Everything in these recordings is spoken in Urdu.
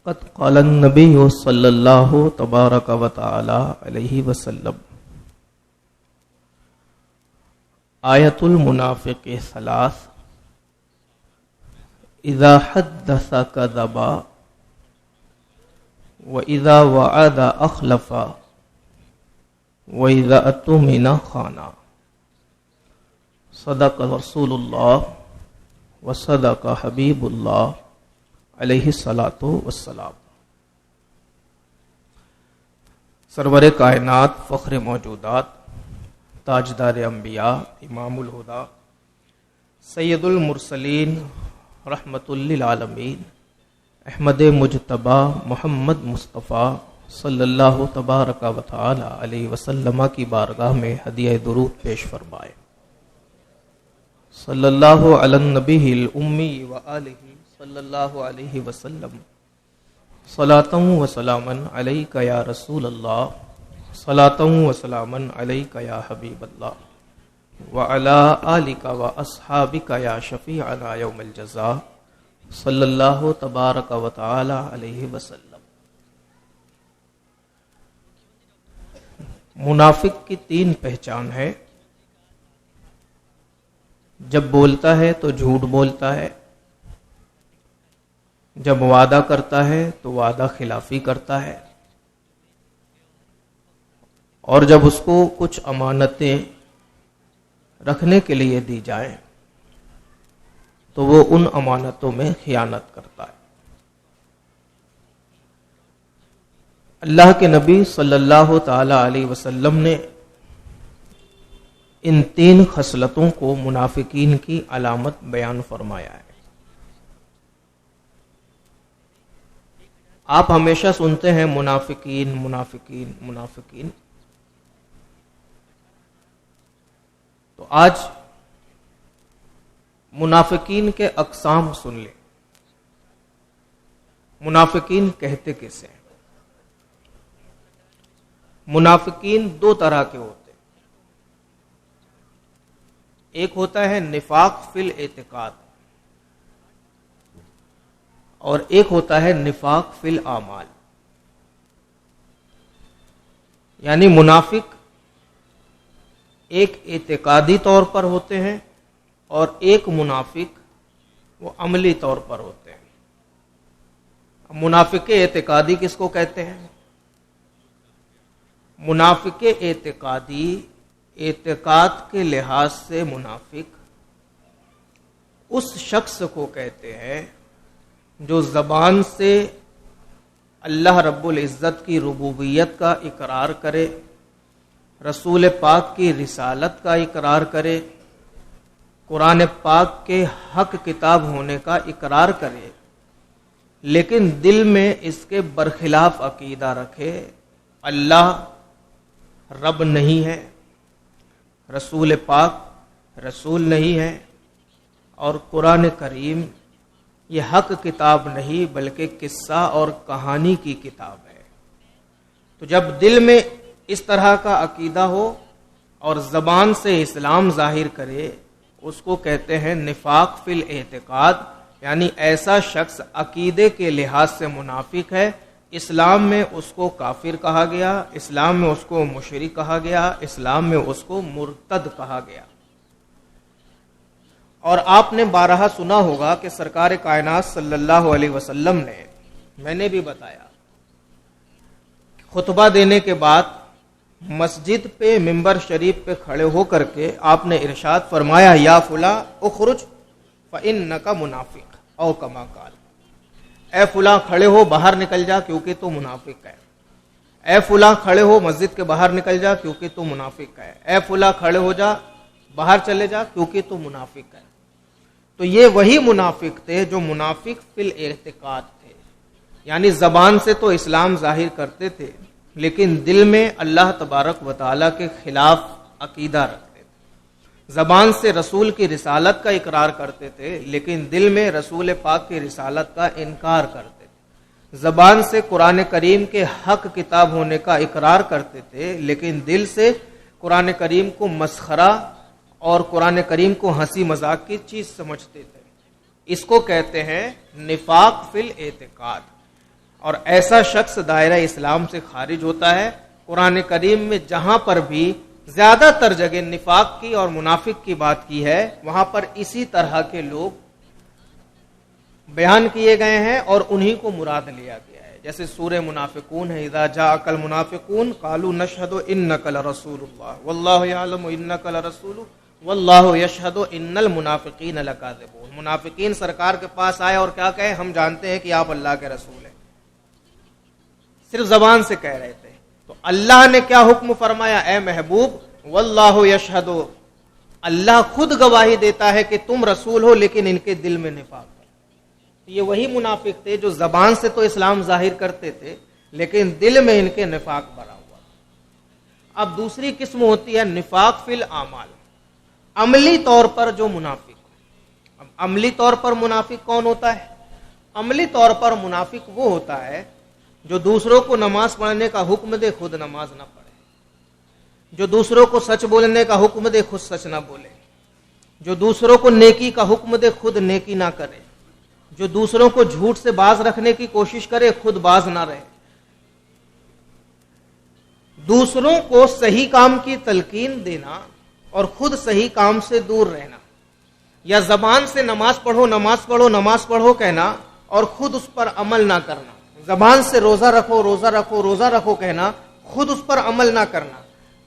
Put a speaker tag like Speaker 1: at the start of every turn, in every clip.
Speaker 1: قد قال النبی صلی اللہ تبارک و تعالی علیہ وسلم آیت المنافق ثلاث اذا حدث کذب واذا وعد اخلف واذا اؤتمن خان صدق رسول اللہ وصدق حبیب اللہ علیہ الصلاۃ والسلام۔ سرور کائنات، فخر موجودات، تاجدار انبیاء، امام الہدیٰ، سید المرسلین، رحمت للعالمین، احمد مجتبی محمد مصطفیٰ صلی اللہ تبارک و تعالی علیہ وسلم کی بارگاہ میں ہدیہ درود پیش فرمائے۔ صلی اللہ علی النبی الامی وآلہ صلی اللہ علیہ وسلم، صلاۃ و سلاما علیک یا رسول اللہ، صلاۃ و سلاما علیک یا حبیب اللہ، وعلی آلک و اصحابک یا شفیعنا یوم الجزاء، صلی اللہ تبارک و تعالی علیہ وسلم۔ منافق کی تین پہچان ہے۔ جب بولتا ہے تو جھوٹ بولتا ہے، جب وعدہ کرتا ہے تو وعدہ خلافی کرتا ہے، اور جب اس کو کچھ امانتیں رکھنے کے لیے دی جائیں تو وہ ان امانتوں میں خیانت کرتا ہے۔ اللہ کے نبی صلی اللہ تعالی علیہ وسلم نے ان تین خصلتوں کو منافقین کی علامت بیان فرمایا ہے۔ آپ ہمیشہ سنتے ہیں منافقین منافقین منافقین، تو آج منافقین کے اقسام سن لیں۔ منافقین کہتے کسے ہیں؟ منافقین دو طرح کے ہوتے ہیں، ایک ہوتا ہے نفاق فی الاعتقاد، اور ایک ہوتا ہے نفاق فی الاعمال۔ یعنی منافق ایک اعتقادی طور پر ہوتے ہیں اور ایک منافق وہ عملی طور پر ہوتے ہیں۔ منافق اعتقادی کس کو کہتے ہیں؟ منافق اعتقادی اعتقاد کے لحاظ سے منافق اس شخص کو کہتے ہیں جو زبان سے اللہ رب العزت کی ربوبیت کا اقرار کرے، رسول پاک کی رسالت کا اقرار کرے، قرآن پاک کے حق کتاب ہونے کا اقرار کرے، لیکن دل میں اس کے برخلاف عقیدہ رکھے، اللہ رب نہیں ہے، رسول پاک رسول نہیں ہے، اور قرآن کریم یہ حق کتاب نہیں بلکہ قصہ اور کہانی کی کتاب ہے۔ تو جب دل میں اس طرح کا عقیدہ ہو اور زبان سے اسلام ظاہر کرے، اس کو کہتے ہیں نفاق فی الاعتقاد۔ یعنی ایسا شخص عقیدے کے لحاظ سے منافق ہے، اسلام میں اس کو کافر کہا گیا، اسلام میں اس کو مشرک کہا گیا، اسلام میں اس کو مرتد کہا گیا۔ اور آپ نے بارہا سنا ہوگا کہ سرکار کائنات صلی اللہ علیہ وسلم نے، میں نے بھی بتایا، خطبہ دینے کے بعد مسجد پہ ممبر شریف پہ کھڑے ہو کر کے آپ نے ارشاد فرمایا، یا فلاں اخرج فإنک منافق او کما قال، اے فلاں کھڑے ہو باہر نکل جا کیونکہ تو منافق ہے، اے فلاں کھڑے ہو مسجد کے باہر نکل جا کیونکہ تو منافق ہے، اے فلاں کھڑے ہو جا باہر چلے جا کیونکہ تو منافق ہے۔ تو یہ وہی منافق تھے جو منافق فی الاعتقاد تھے، یعنی زبان سے تو اسلام ظاہر کرتے تھے لیکن دل میں اللہ تبارک و تعالیٰ کے خلاف عقیدہ رکھتے تھے، زبان سے رسول کی رسالت کا اقرار کرتے تھے لیکن دل میں رسول پاک کی رسالت کا انکار کرتے تھے، زبان سے قرآن کریم کے حق کتاب ہونے کا اقرار کرتے تھے لیکن دل سے قرآن کریم کو مسخرہ اور قرآن کریم کو ہنسی مذاق کی چیز سمجھتے تھے۔ اس کو کہتے ہیں نفاق فی الاعتقاد۔ اور ایسا شخص دائرہ اسلام سے خارج ہوتا ہے۔ قرآن کریم میں جہاں پر بھی زیادہ تر جگہ نفاق کی اور منافق کی بات کی ہے، وہاں پر اسی طرح کے لوگ بیان کیے گئے ہیں اور انہی کو مراد لیا گیا ہے۔ جیسے سورہ منافقون ہے، اذا جاءک المنافقون قالوا نشهد انک لرسول اللہ واللہ یعلم انک لرسول واللہ یشہد ان المنافقین لکاذبون۔ منافقین سرکار کے پاس آئے اور کیا کہے؟ ہم جانتے ہیں کہ آپ اللہ کے رسول ہیں، صرف زبان سے کہہ رہے تھے۔ تو اللہ نے کیا حکم فرمایا؟ اے محبوب، واللہ یشہد، اللہ خود گواہی دیتا ہے کہ تم رسول ہو لیکن ان کے دل میں نفاق ہے۔ یہ وہی منافق تھے جو زبان سے تو اسلام ظاہر کرتے تھے لیکن دل میں ان کے نفاق بھرا ہوا۔ اب دوسری قسم ہوتی ہے نفاق فی الاعمال، عملی طور پر جو منافق۔ اب عملی طور پر منافق کون ہوتا ہے؟ عملی طور پر منافق وہ ہوتا ہے جو دوسروں کو نماز پڑھنے کا حکم دے، خود نماز نہ پڑھے، جو دوسروں کو سچ بولنے کا حکم دے، خود سچ نہ بولے، جو دوسروں کو نیکی کا حکم دے، خود نیکی نہ کرے، جو دوسروں کو جھوٹ سے باز رکھنے کی کوشش کرے، خود باز نہ رہے، دوسروں کو صحیح کام کی تلقین دینا اور خود صحیح کام سے دور رہنا، یا زبان سے نماز پڑھو نماز پڑھو نماز پڑھو کہنا اور خود اس پر عمل نہ کرنا، زبان سے روزہ رکھو روزہ رکھو روزہ رکھو کہنا، خود اس پر عمل نہ کرنا،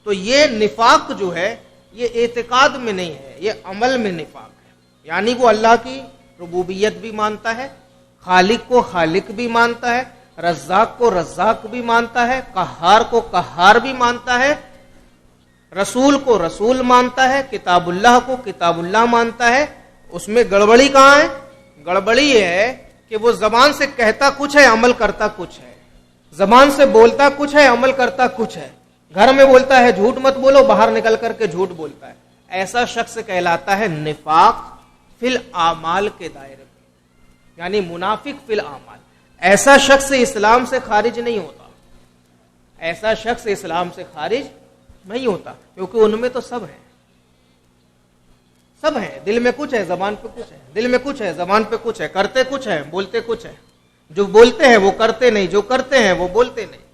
Speaker 1: تو یہ نفاق جو ہے یہ اعتقاد میں نہیں ہے، یہ عمل میں نفاق ہے۔ یعنی وہ اللہ کی ربوبیت بھی مانتا ہے، خالق کو خالق بھی مانتا ہے، رزاق کو رزاق بھی مانتا ہے، قہار کو قہار بھی مانتا ہے، رسول کو رسول مانتا ہے، کتاب اللہ کو کتاب اللہ مانتا ہے۔ اس میں گڑبڑی کہاں ہے؟ گڑبڑی یہ ہے کہ وہ زبان سے کہتا کچھ ہے، عمل کرتا کچھ ہے، زبان سے بولتا کچھ ہے، عمل کرتا کچھ ہے، گھر میں بولتا ہے جھوٹ مت بولو، باہر نکل کر کے جھوٹ بولتا ہے۔ ایسا شخص کہلاتا ہے نفاق فی الاعمال کے دائرے میں، یعنی منافق فی الاعمال۔ ایسا شخص اسلام سے خارج نہیں ہوتا، ایسا شخص اسلام سے خارج نہیں ہوتا، کیونکہ ان میں تو سب ہیں، سب ہیں، دل میں کچھ ہے زبان پہ کچھ ہے، دل میں کچھ ہے زبان پہ کچھ ہے، کرتے کچھ ہے بولتے کچھ ہے، جو بولتے ہیں وہ کرتے نہیں، جو کرتے ہیں وہ بولتے نہیں۔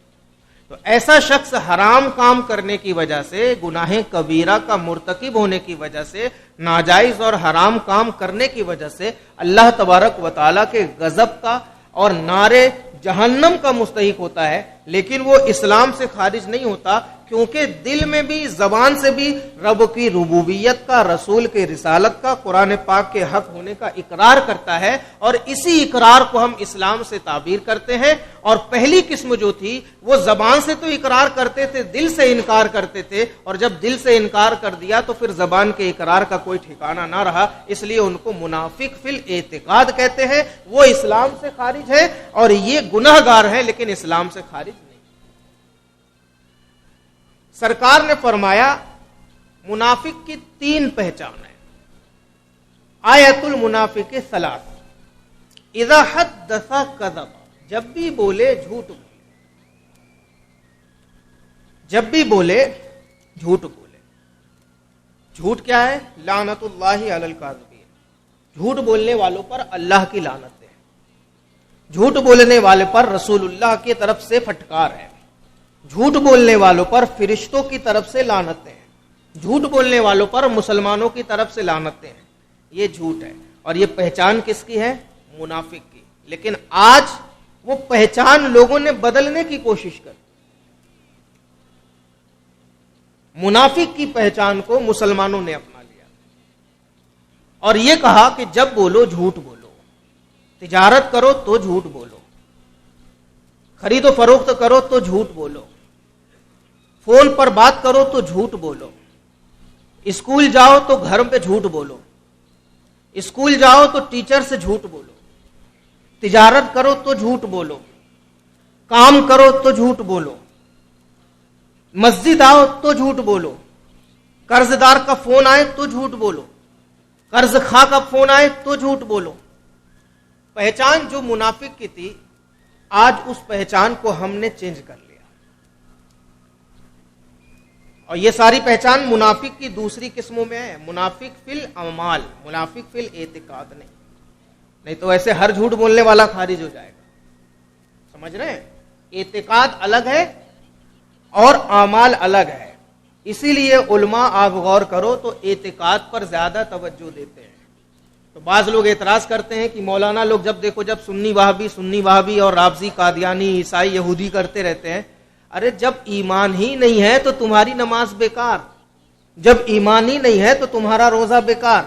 Speaker 1: تو ایسا شخص حرام کام کرنے کی وجہ سے، گناہ کبیرہ کا مرتکب ہونے کی وجہ سے، ناجائز اور حرام کام کرنے کی وجہ سے اللہ تبارک و تعالیٰ کے غضب کا اور نارے جہنم کا مستحق ہوتا ہے، لیکن وہ اسلام سے خارج نہیں ہوتا، کیونکہ دل میں بھی زبان سے بھی رب کی ربوبیت کا، رسول کے رسالت کا، قرآن پاک کے حق ہونے کا اقرار کرتا ہے، اور اسی اقرار کو ہم اسلام سے تعبیر کرتے ہیں۔ اور پہلی قسم جو تھی وہ زبان سے تو اقرار کرتے تھے، دل سے انکار کرتے تھے، اور جب دل سے انکار کر دیا تو پھر زبان کے اقرار کا کوئی ٹھکانہ نہ رہا، اس لیے ان کو منافق فی الاعتقاد کہتے ہیں۔ وہ اسلام سے خارج ہے اور یہ گناہ گار ہے لیکن اسلام سے خارج نہیں۔ سرکار نے فرمایا منافق کی 3 پہچان ہے۔ آیت المنافق ثلاث، اذا حدث کذب، جب بھی بولے جھوٹ بولے، جب بھی بولے جھوٹ بولے۔ جھوٹ کیا ہے؟ لعنت اللہ علی الکاذبین، جھوٹ بولنے والوں پر اللہ کی لعنت ہے، جھوٹ بولنے والے پر رسول اللہ کی طرف سے پھٹکار ہے، جھوٹ بولنے والوں پر فرشتوں کی طرف سے لعنتیں ہیں، جھوٹ بولنے والوں پر مسلمانوں کی طرف سے لعنتیں ہیں۔ یہ جھوٹ ہے، اور یہ پہچان کس کی ہے؟ منافق کی۔ لیکن آج وہ پہچان لوگوں نے بدلنے کی کوشش کر، منافق کی پہچان کو مسلمانوں نے اپنا لیا اور یہ کہا کہ جب بولو جھوٹ بولو، تجارت کرو تو جھوٹ بولو، خرید و فروخت کرو تو جھوٹ بولو، فون پر بات کرو تو جھوٹ بولو، اسکول جاؤ تو گھر پہ جھوٹ بولو، اسکول جاؤ تو ٹیچر سے جھوٹ بولو، تجارت کرو تو جھوٹ بولو، کام کرو تو جھوٹ بولو، مسجد آؤ تو جھوٹ بولو، قرض دار کا فون آئے تو جھوٹ بولو، قرض خواہ کا فون آئے تو جھوٹ بولو۔ پہچان جو منافق کی تھی، آج اس پہچان کو ہم نے چینج کر لیا، اور یہ ساری پہچان منافق کی دوسری قسموں میں ہے۔ منافق فی الاعمال، منافق فی الاعتقاد نہیں تو ایسے ہر جھوٹ بولنے والا خارج ہو جائے گا، سمجھ رہے ہیں؟ اعتقاد الگ ہے اور اعمال الگ ہے. اسی لیے علماء آپ غور کرو تو اعتقاد پر زیادہ توجہ دیتے ہیں. تو بعض لوگ اعتراض کرتے ہیں کہ مولانا لوگ جب سنی وہابی اور رافضی قادیانی عیسائی یہودی کرتے رہتے ہیں. ارے جب ایمان ہی نہیں ہے تو تمہاری نماز بیکار، جب ایمان ہی نہیں ہے تو تمہارا روزہ بیکار،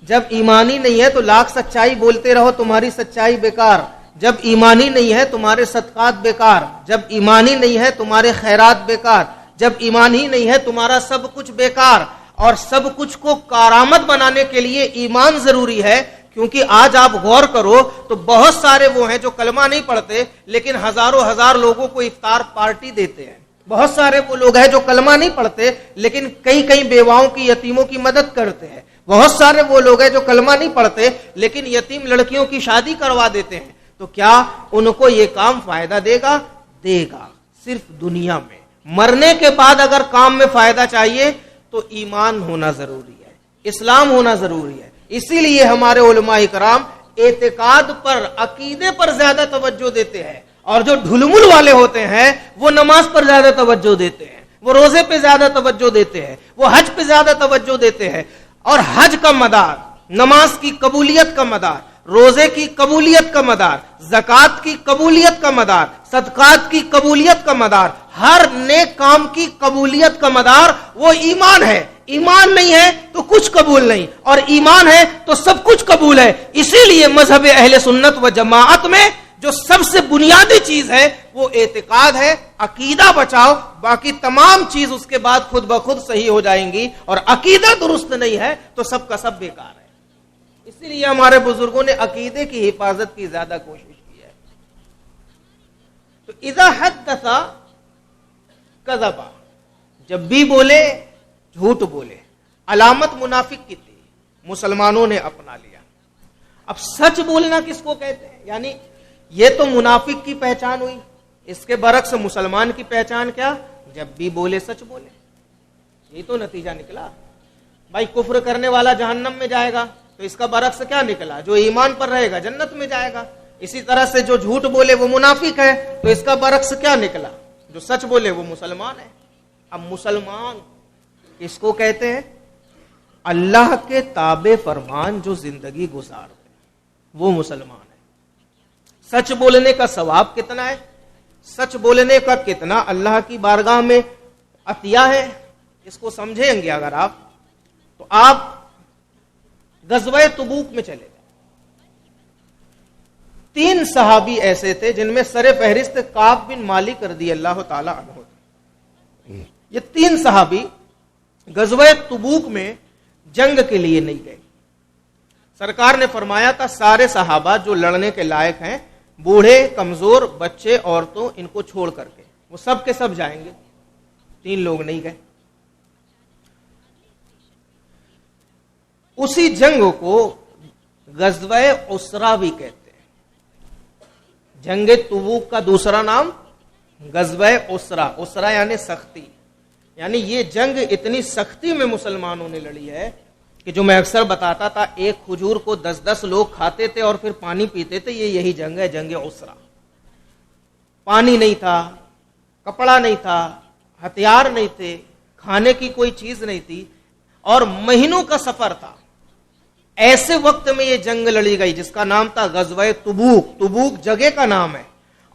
Speaker 1: جب ایمان ہی نہیں ہے تو لاکھ سچائی بولتے رہو تمہاری سچائی بیکار، جب ایمان ہی نہیں ہے تمہارے صدقات بیکار، جب ایمان ہی نہیں ہے تمہارے خیرات بیکار، جب ایمان ہی نہیں ہے تمہارا سب کچھ بیکار. اور سب کچھ کو کارآمد بنانے کے لیے ایمان ضروری ہے. کیونکہ آج آپ غور کرو تو بہت سارے وہ ہیں جو کلمہ نہیں پڑھتے لیکن ہزار لوگوں کو افطار پارٹی دیتے ہیں. بہت سارے وہ لوگ ہیں جو کلمہ نہیں پڑھتے لیکن کئی بیواؤں کی یتیموں کی مدد کرتے ہیں. بہت سارے وہ لوگ ہیں جو کلمہ نہیں پڑھتے لیکن یتیم لڑکیوں کی شادی کروا دیتے ہیں. تو کیا ان کو یہ کام فائدہ دے گا؟ دے گا، صرف دنیا میں. مرنے کے بعد اگر کام میں فائدہ چاہیے تو ایمان ہونا ضروری ہے، اسلام ہونا ضروری ہے. اسی لیے ہمارے علماء کرام اعتقاد پر، عقیدے پر زیادہ توجہ دیتے ہیں. اور جو ڈھلمل والے ہوتے ہیں وہ نماز پر زیادہ توجہ دیتے ہیں، وہ روزے پہ زیادہ توجہ دیتے ہیں، وہ حج پہ زیادہ توجہ دیتے ہیں. اور حج کا مدار، نماز کی قبولیت کا مدار، روزے کی قبولیت کا مدار، زکوٰۃ کی قبولیت کا مدار، صدقات کی قبولیت کا مدار، ہر نیک کام کی قبولیت کا مدار وہ ایمان ہے. ایمان نہیں ہے تو کچھ قبول نہیں، اور ایمان ہے تو سب کچھ قبول ہے. اسی لیے مذہب اہل سنت و جماعت میں جو سب سے بنیادی چیز ہے وہ اعتقاد ہے. عقیدہ بچاؤ، باقی تمام چیز اس کے بعد خود بخود صحیح ہو جائیں گی. اور عقیدہ درست نہیں ہے تو سب کا سب بیکار ہے. اسی لیے ہمارے بزرگوں نے عقیدے کی حفاظت کی زیادہ کوشش کی ہے. تو اذا حدث کذب، جب بھی بولے جھوٹ بولے. علامت منافق کی تھی، مسلمانوں نے اپنا لیا. اب سچ بولنا کس کو کہتے ہیں؟ یعنی یہ تو منافق کی پہچان ہوئی، اس کے برعکس مسلمان کی پہچان کیا؟ جب بھی بولے سچ بولے. یہ تو نتیجہ نکلا. بھائی کفر کرنے والا جہنم میں جائے گا تو اس کا برعکس کیا نکلا؟ جو ایمان پر رہے گا جنت میں جائے گا. اسی طرح سے جو جھوٹ بولے وہ منافق ہے تو اس کا برعکس کیا نکلا؟ جو سچ بولے وہ مسلمان ہے. اب مسلمان کس کو کہتے ہیں؟ اللہ کے تابع فرمان جو زندگی گزارتے وہ مسلمان ہے. سچ بولنے کا ثواب کتنا ہے، سچ بولنے کا کتنا اللہ کی بارگاہ میں عطیہ ہے، اس کو سمجھیں گے اگر آپ تو آپ غزوہ تبوک میں چلے گئے. 3 صحابی ایسے تھے جن میں سر فہرست کعب بن مالک رضی اللہ تعالی عنہ تھے. یہ 3 صحابی غزوہ تبوک میں جنگ کے لیے نہیں گئے. سرکار نے فرمایا تھا سارے صحابہ جو لڑنے کے لائق ہیں، بوڑھے، کمزور، بچے، عورتوں، ان کو چھوڑ کر کے وہ سب کے سب جائیں گے. 3 لوگ نہیں گئے. اسی جنگ کو غزوہ اسرا بھی کہتے ہیں. جنگ تبوک کا دوسرا نام غزوہ اسرا. اسرا یعنی سختی. یعنی یہ جنگ اتنی سختی میں مسلمانوں نے لڑی ہے کہ جو میں اکثر بتاتا تھا ایک کھجور کو 10 لوگ کھاتے تھے اور پھر پانی پیتے تھے. یہی جنگ ہے، جنگ اسرا. پانی نہیں تھا، کپڑا نہیں تھا، ہتھیار نہیں تھے، کھانے کی کوئی چیز نہیں تھی اور مہینوں کا سفر تھا. ایسے وقت میں یہ جنگ لڑی گئی جس کا نام تھا غزوہ تبوک. تبوک جگہ کا نام ہے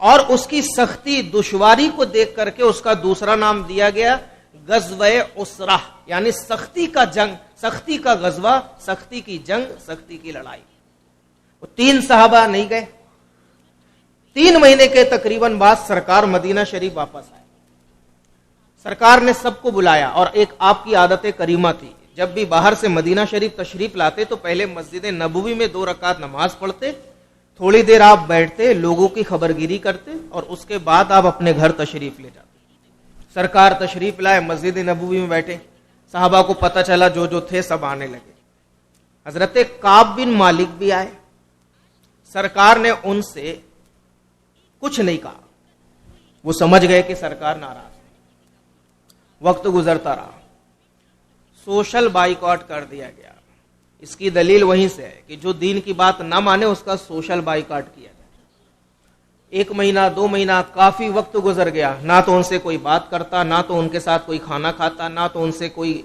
Speaker 1: اور اس کی سختی، دشواری کو دیکھ کر کے اس کا دوسرا نام دیا گیا غزوہ اسرا، یعنی سختی کا جنگ، سختی کا غزوہ، سختی کی جنگ، سختی کی لڑائی. وہ 3 صحابہ نہیں گئے. 3 مہینے کے تقریباً بعد سرکار مدینہ شریف واپس آئے. سرکار نے سب کو بلایا اور ایک آپ کی عادت کریمہ تھی، جب بھی باہر سے مدینہ شریف تشریف لاتے تو پہلے مسجد نبوی میں 2 رکعت نماز پڑھتے، تھوڑی دیر آپ بیٹھتے، لوگوں کی خبرگیری کرتے اور اس کے بعد آپ اپنے گھر تشریف لے جاتے. سرکار تشریف لائے، مسجد نبوی میں بیٹھے. صحابہ کو پتہ چلا جو تھے سب آنے لگے. حضرت کعب بن مالک بھی آئے. سرکار نے ان سے کچھ نہیں کہا. وہ سمجھ گئے کہ سرکار ناراض ہے. وقت گزرتا رہا، سوشل بائیکاٹ کر دیا گیا. اس کی دلیل وہیں سے ہے کہ جو دین کی بات نہ مانے اس کا سوشل بائیکاٹ کیا جائے. 1 مہینہ 2 مہینہ کافی وقت گزر گیا، نہ تو ان سے کوئی بات کرتا، نہ تو ان کے ساتھ کوئی کھانا کھاتا، نہ تو ان سے کوئی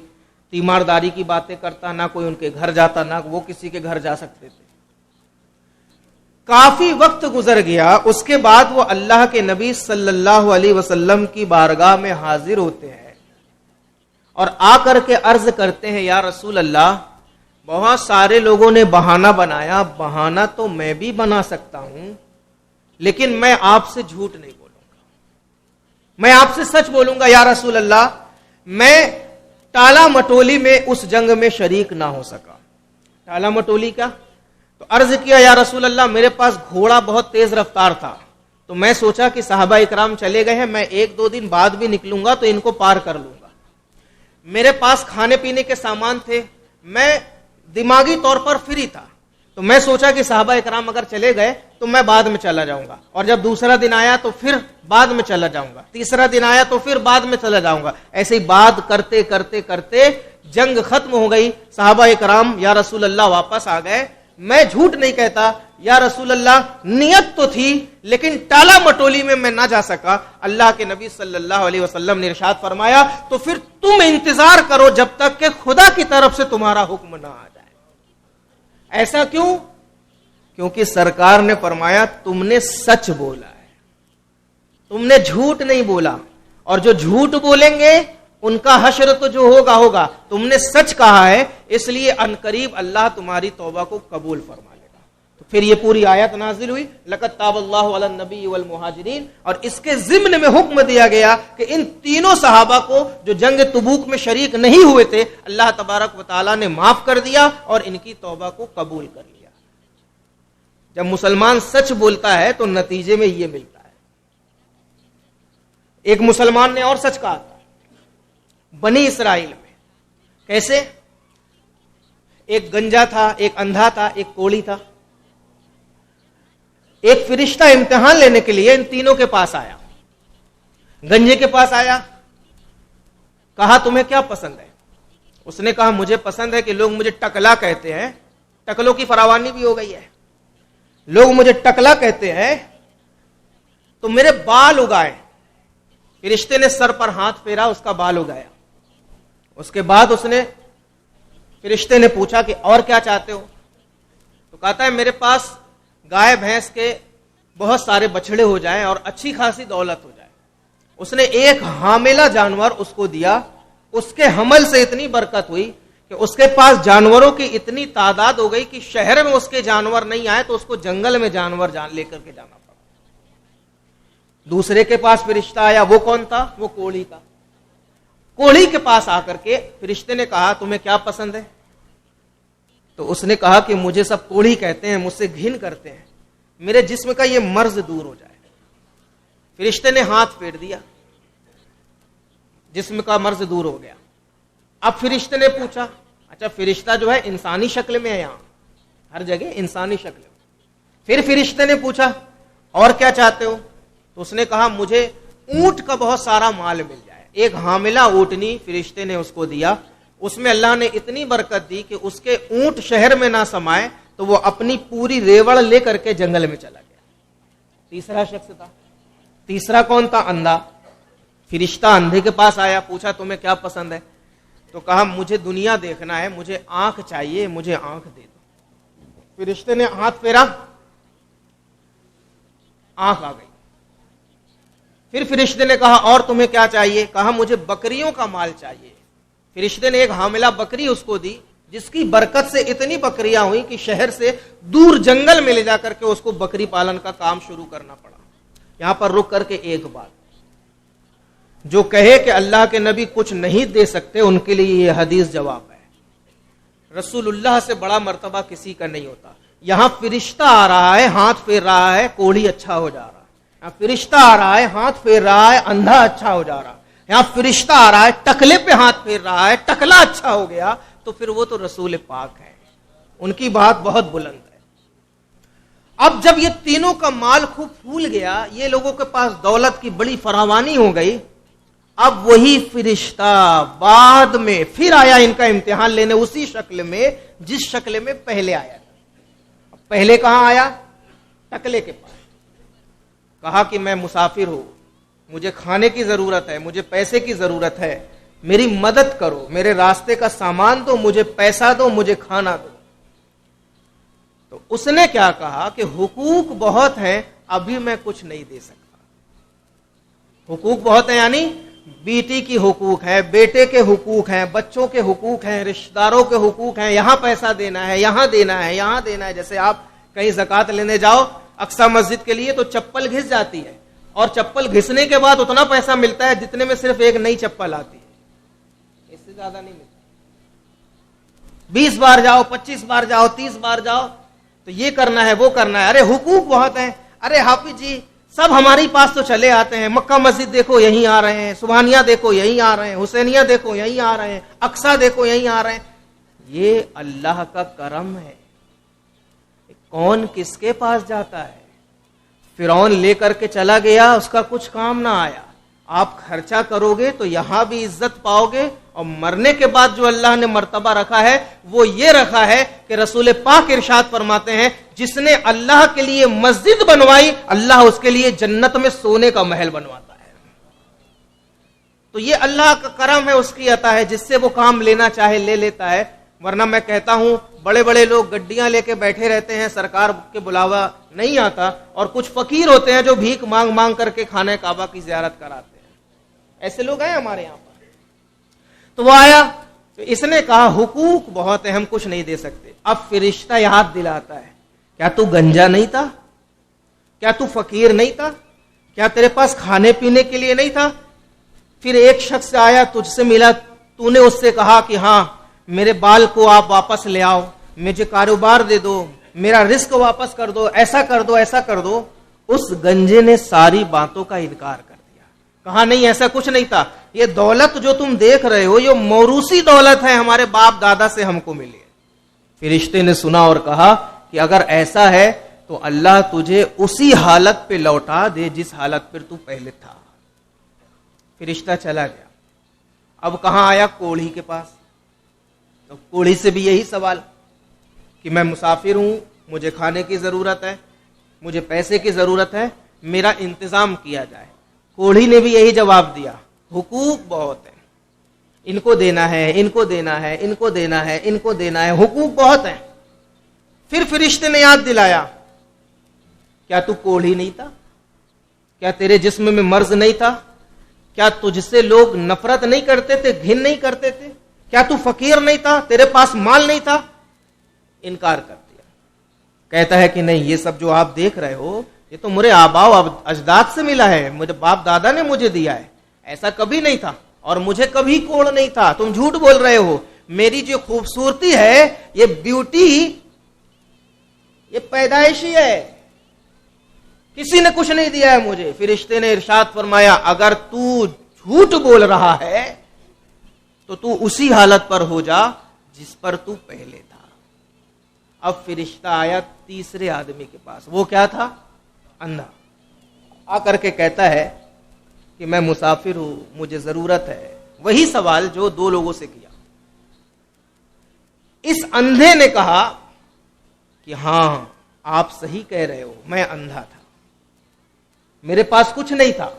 Speaker 1: تیمارداری کی باتیں کرتا، نہ کوئی ان کے گھر جاتا، نہ وہ کسی کے گھر جا سکتے تھے۔ کافی وقت گزر گیا، اس کے بعد وہ اللہ کے نبی صلی اللہ علیہ وسلم کی بارگاہ میں حاضر ہوتے ہیں اور آ کر کے عرض کرتے ہیں، یا رسول اللہ، بہت سارے لوگوں نے بہانہ بنایا، بہانہ تو میں بھی بنا سکتا ہوں، لیکن میں آپ سے جھوٹ نہیں بولوں گا، میں آپ سے سچ بولوں گا۔ یا رسول اللہ، میں ٹالا مٹولی میں اس جنگ میں شریک نہ ہو سکا۔ ٹالا مٹولی کیا؟ تو عرض کیا، یا رسول اللہ، میرے پاس گھوڑا بہت تیز رفتار تھا، تو میں سوچا کہ صحابہ اکرام چلے گئے ہیں، میں 1-2 دن بعد بھی نکلوں گا تو ان کو پار کر لوں گا۔ میرے پاس کھانے پینے کے سامان تھے، میں دماغی طور پر فری تھا، تو میں سوچا کہ صحابہ اکرام اگر چلے گئے تو میں بعد میں چلا جاؤں گا، اور جب دوسرا دن آیا تو پھر بعد میں چلا جاؤں گا، تیسرا دن آیا تو پھر بعد میں چلا جاؤں گا۔ ایسے ہی بات کرتے کرتے کرتے جنگ ختم ہو گئی، صحابہ اکرام یا رسول اللہ واپس آ گئے۔ میں جھوٹ نہیں کہتا یا رسول اللہ، نیت تو تھی لیکن ٹالا مٹولی میں میں نہ جا سکا۔ اللہ کے نبی صلی اللہ علیہ وسلم نے ارشاد فرمایا، تو پھر تم انتظار کرو جب تک کہ خدا کی طرف سے تمہارا حکم نہ آ جائے۔ ایسا کیوں؟ کیونکہ سرکار نے فرمایا تم نے سچ بولا ہے، تم نے جھوٹ نہیں بولا، اور جو جھوٹ بولیں گے ان کا حشر تو جو ہوگا، تم نے سچ کہا ہے، اس لیے عنقریب اللہ تمہاری توبہ کو قبول فرما لے گا۔ تو پھر یہ پوری آیت نازل ہوئی، لقد تاب اللہ علی النبی والمہاجرین، اور اس کے ضمن میں حکم دیا گیا کہ ان تینوں صحابہ کو جو جنگ تبوک میں شریک نہیں ہوئے تھے، اللہ تبارک و تعالیٰ نے معاف کر دیا اور ان کی توبہ کو قبول کر لیا۔ جب مسلمان سچ بولتا ہے تو نتیجے میں یہ ملتا ہے۔ ایک مسلمان نے اور سچ کہا تھا بنی اسرائیل میں۔ کیسے؟ ایک گنجا تھا، ایک اندھا تھا، ایک کوڑی تھا۔ ایک فرشتہ امتحان لینے کے لیے ان تینوں کے پاس آیا۔ گنجے کے پاس آیا، کہا تمہیں کیا پسند ہے؟ اس نے کہا مجھے پسند ہے کہ لوگ مجھے ٹکلا کہتے ہیں، ٹکلوں کی فراوانی بھی ہو گئی ہے، لوگ مجھے ٹکلا کہتے ہیں تو میرے بال اگائے۔ فرشتے نے سر پر ہاتھ پھیرا، اس کا بال اگایا۔ اس کے بعد فرشتے نے پوچھا کہ اور کیا چاہتے ہو؟ تو کہتا ہے میرے پاس گائے بھینس کے بہت سارے بچڑے ہو جائیں اور اچھی خاصی دولت ہو جائے۔ اس نے ایک حاملہ جانور اس کو دیا، اس کے حمل سے اتنی برکت ہوئی کہ اس کے پاس جانوروں کی اتنی تعداد ہو گئی کہ شہر میں اس کے جانور نہیں آئے تو اس کو جنگل میں جانور لے کر کے جانا پڑا۔ دوسرے کے پاس فرشتہ آیا، وہ کون تھا؟ وہ کوڑی کا۔ کوڑی کے پاس آ کر کے فرشتے نے کہا تمہیں کیا پسند ہے؟ تو اس نے کہا کہ مجھے سب کوڑی کہتے ہیں، مجھ سے گھن کرتے ہیں، میرے جسم کا یہ مرض دور ہو جائے۔ فرشتے نے ہاتھ پھیر دیا، جسم کا مرض دور ہو گیا۔ اب فرشتے نے پوچھا، اچھا فرشتہ جو ہے انسانی شکل میں ہے، یہاں ہر جگہ انسانی شکل میں۔ پھر فرشتے نے پوچھا اور کیا چاہتے ہو؟ تو اس نے کہا مجھے اونٹ کا بہت سارا مال مل جائے۔ ایک حاملہ اونٹنی فرشتے نے اس کو دیا، اس میں اللہ نے اتنی برکت دی کہ اس کے اونٹ شہر میں نہ سمائے تو وہ اپنی پوری ریوڑ لے کر کے جنگل میں چلا گیا۔ تیسرا شخص تھا، تیسرا کون تھا؟ اندھا۔ فرشتہ اندھے کے پاس آیا، پوچھا تمہیں کیا پسند ہے؟ تو کہا مجھے دنیا دیکھنا ہے، مجھے آنکھ چاہیے، مجھے آنکھ دے دو۔ فرشتے نے ہاتھ پھیرا، آنکھ آ گئی۔ پھر فرشتے نے کہا اور تمہیں کیا چاہیے؟ کہا مجھے بکریوں کا مال چاہیے۔ فرشتے نے ایک حاملہ بکری اس کو دی، جس کی برکت سے اتنی بکریاں ہوئی کہ شہر سے دور جنگل میں لے جا کر کے اس کو بکری پالن کا کام شروع کرنا پڑا۔ یہاں پر رک کر کے ایک بات، جو کہے کہ اللہ کے نبی کچھ نہیں دے سکتے، ان کے لیے یہ حدیث جواب ہے۔ رسول اللہ سے بڑا مرتبہ کسی کا نہیں ہوتا۔ یہاں فرشتہ آ رہا ہے، ہاتھ پھیر رہا ہے، کوڑی اچھا ہو جا رہا ہے۔ یہاں فرشتہ آ رہا ہے، ہاتھ پھیر رہا ہے، اندھا اچھا ہو جا رہا ہے۔ یہاں فرشتہ آ رہا ہے، ٹکلے پہ ہاتھ پھیر رہا ہے، ٹکلا اچھا ہو گیا، تو پھر وہ تو رسول پاک ہے، ان کی بات بہت بلند ہے۔ اب جب یہ تینوں کا مال خوب پھول گیا، یہ لوگوں کے پاس دولت کی بڑی فراوانی ہو گئی، اب وہی فرشتہ بعد میں پھر آیا ان کا امتحان لینے، اسی شکل میں جس شکل میں پہلے آیا تھا۔ پہلے کہاں آیا؟ ٹکلے کے پاس۔ کہا کہ میں مسافر ہوں، مجھے کھانے کی ضرورت ہے، مجھے پیسے کی ضرورت ہے، میری مدد کرو، میرے راستے کا سامان دو، مجھے پیسہ دو، مجھے کھانا دو. تو اس نے کیا کہا کہ حقوق بہت ہیں، ابھی میں کچھ نہیں دے سکتا. حقوق بہت ہیں یعنی بیٹی کی حقوق ہے، بیٹے کے حقوق ہیں، بچوں کے حقوق ہیں، رشتہ داروں کے حقوق ہیں، یہاں پیسہ دینا ہے، یہاں دینا ہے، یہاں دینا ہے. جیسے آپ کہیں زکوٰۃ لینے جاؤ اقصی مسجد کے لیے تو چپل گھس جاتی ہے، اور چپل گھسنے کے بعد اتنا پیسہ ملتا ہے جتنے میں صرف ایک نئی چپل آتی ہے، اس سے زیادہ نہیں ملتا. 20 بار جاؤ، 25 بار جاؤ، 30 بار جاؤ تو یہ کرنا ہے وہ کرنا ہے. ارے حقوق بہت ہیں. ارے حافظ جی سب ہمارے پاس تو چلے آتے ہیں، مکہ مسجد دیکھو یہیں آ رہے ہیں، سبحانیہ دیکھو یہیں آ رہے ہیں، حسینیہ دیکھو یہیں آ رہے ہیں، اقصی دیکھو یہیں آ رہے ہیں. یہ اللہ کا کرم ہے. کون کس کے پاس جاتا ہے؟ فرعون لے کر کے چلا گیا، اس کا کچھ کام نہ آیا. آپ خرچہ کرو گے تو یہاں بھی عزت پاؤ گے، اور مرنے کے بعد جو اللہ نے مرتبہ رکھا ہے وہ یہ رکھا ہے کہ رسول پاک ارشاد فرماتے ہیں جس نے اللہ کے لیے مسجد بنوائی اللہ اس کے لیے جنت میں سونے کا محل بنواتا ہے. تو یہ اللہ کا کرم ہے، اس کی عطا ہے، جس سے وہ کام لینا چاہے لے لیتا ہے. ورنہ میں کہتا ہوں بڑے بڑے لوگ گڈیاں لے کے بیٹھے رہتے ہیں، سرکار کے بلاوا نہیں آتا، اور کچھ فقیر ہوتے ہیں جو بھیک مانگ مانگ کر کے خانہ کعبہ کی زیارت کراتے ہیں. ایسے لوگ ہیں ہمارے یہاں پر. تو وہ آیا تو اس نے کہا حقوق بہت ہیں، ہم کچھ نہیں دے سکتے. اب فرشتہ یاد دلاتا ہے کیا تو گنجا نہیں تھا؟ کیا تو فقیر نہیں تھا؟ کیا تیرے پاس کھانے پینے کے لیے نہیں تھا؟ پھر ایک شخص آیا تجھ سے ملا، تو نے اس سے کہا کہ ہاں میرے بال کو آپ واپس لے آؤ، مجھے کاروبار دے دو، میرا رزق واپس کر دو، ایسا کر دو، ایسا کر دو. اس گنجے نے ساری باتوں کا انکار کر دیا، کہا نہیں ایسا کچھ نہیں تھا، یہ دولت جو تم دیکھ رہے ہو یہ موروثی دولت ہے، ہمارے باپ دادا سے ہم کو ملی. فرشتے نے سنا اور کہا کہ اگر ایسا ہے تو اللہ تجھے اسی حالت پہ لوٹا دے جس حالت پر تو پہلے تھا. فرشتہ چلا گیا. اب کہاں آیا؟ کوڑھی کے پاس. تو کوڑھی سے بھی یہی سوال کہ میں مسافر ہوں، مجھے کھانے کی ضرورت ہے، مجھے پیسے کی ضرورت ہے، میرا انتظام کیا جائے. کوڑھی نے بھی یہی جواب دیا حقوق بہت ہیں، ان کو دینا ہے، ان کو دینا ہے، ان کو دینا ہے، ان کو دینا ہے، حقوق بہت ہیں. پھر فرشتے نے یاد دلایا کیا تو کوڑھی نہیں تھا؟ کیا تیرے جسم میں مرض نہیں تھا؟ کیا تجھ سے لوگ نفرت نہیں کرتے تھے، گھن نہیں کرتے تھے؟ کیا تو فقیر نہیں تھا، تیرے پاس مال نہیں تھا؟ انکار کر دیا. کہتا ہے کہ نہیں، یہ سب جو آپ دیکھ رہے ہو یہ تو میرے آباء و اجداد سے ملا ہے، مجھے باپ دادا نے مجھے دیا ہے، ایسا کبھی نہیں تھا، اور مجھے کبھی کوڑ نہیں تھا. تم جھوٹ بول رہے ہو. میری جو خوبصورتی ہے، یہ بیوٹی، یہ پیدائشی ہے، کسی نے کچھ نہیں دیا ہے مجھے. فرشتے نے ارشاد فرمایا اگر تو جھوٹ بول رہا ہے تو تو اسی حالت پر ہو جا جس پر تو پہلے تھا. اب فرشتہ آیا تیسرے آدمی کے پاس. وہ کیا تھا؟ اندھا. آ کر کے کہتا ہے کہ میں مسافر ہوں، مجھے ضرورت ہے. وہی سوال جو دو لوگوں سے کیا. اس اندھے نے کہا کہ ہاں آپ صحیح کہہ رہے ہو، میں اندھا تھا، میرے پاس کچھ نہیں تھا.